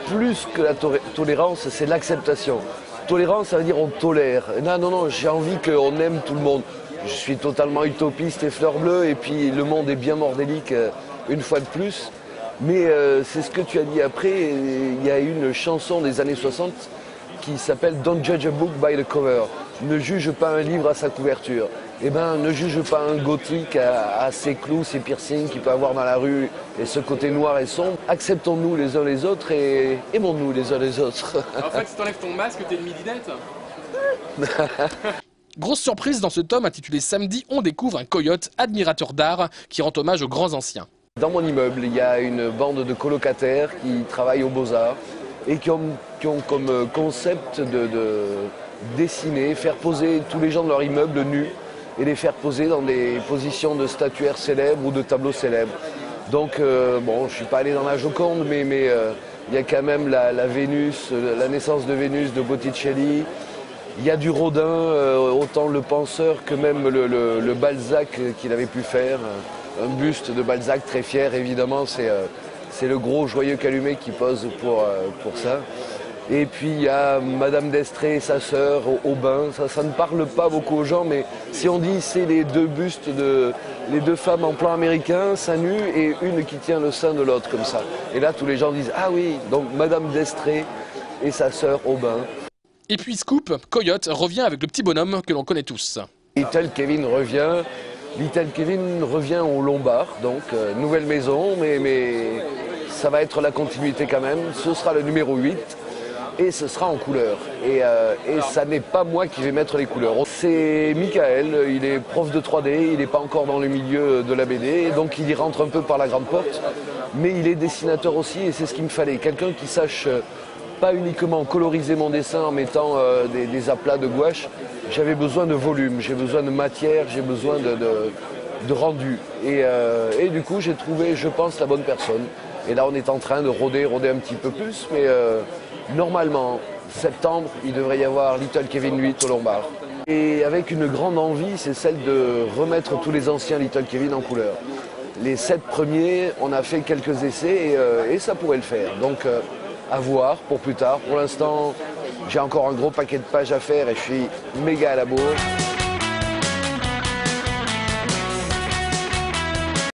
Plus que la tolérance, c'est l'acceptation. Tolérance, ça veut dire on tolère. Non, non, non, j'ai envie qu'on aime tout le monde. Je suis totalement utopiste et fleur bleue, et puis le monde est bien bordélique une fois de plus. Mais c'est ce que tu as dit après, il y a une chanson des années 60 qui s'appelle Don't judge a book by the cover. Ne juge pas un livre à sa couverture. Eh bien, ne juge pas un gothique à ses clous, ses piercings qu'il peut avoir dans la rue et ce côté noir et sombre. Acceptons-nous les uns les autres et aimons-nous les uns les autres. En fait, si t'enlèves ton masque, t'es une midinette. Grosse surprise dans ce tome intitulé Samedi, on découvre un coyote admirateur d'art qui rend hommage aux grands anciens. Dans mon immeuble, il y a une bande de colocataires qui travaillent aux Beaux-Arts et qui ont comme concept de dessiner, faire poser tous les gens de leur immeuble nus et les faire poser dans des positions de statuaires célèbres ou de tableaux célèbres. Donc, bon, je ne suis pas allé dans la Joconde, mais il y a quand même la Vénus, la naissance de Vénus de Botticelli. Il y a du Rodin, autant le penseur que même le Balzac qu'il avait pu faire. Un buste de Balzac très fier, évidemment, c'est le gros joyeux Calumet qui pose pour ça. Et puis il y a Madame d'Estrée et sa sœur au bain. Ça ne parle pas beaucoup aux gens, mais si on dit c'est les deux bustes, les deux femmes en plan américain, seins nus, et une qui tient le sein de l'autre comme ça. Et là tous les gens disent ah oui, donc Madame d'Estrée et sa sœur au bain. Et puis Scoop, Coyote, revient avec le petit bonhomme que l'on connaît tous. Little Kevin revient. Little Kevin revient au Lombard, donc nouvelle maison, mais ça va être la continuité quand même. Ce sera le numéro 8. Et ce sera en couleur. Et ça n'est pas moi qui vais mettre les couleurs. C'est Michael, il est prof de 3D, il n'est pas encore dans le milieu de la BD, donc il y rentre un peu par la grande porte. Mais il est dessinateur aussi, et c'est ce qu'il me fallait. Quelqu'un qui sache pas uniquement coloriser mon dessin en mettant des aplats de gouache. J'avais besoin de volume, j'ai besoin de matière, j'ai besoin de rendu. Et du coup, j'ai trouvé, je pense, la bonne personne. Et là, on est en train de roder un petit peu plus, mais normalement, septembre, il devrait y avoir Little Kevin 8 au Lombard. Et avec une grande envie, c'est celle de remettre tous les anciens Little Kevin en couleur. Les 7 premiers, on a fait quelques essais et ça pourrait le faire. Donc, à voir pour plus tard. Pour l'instant, j'ai encore un gros paquet de pages à faire et je suis méga à la bourre.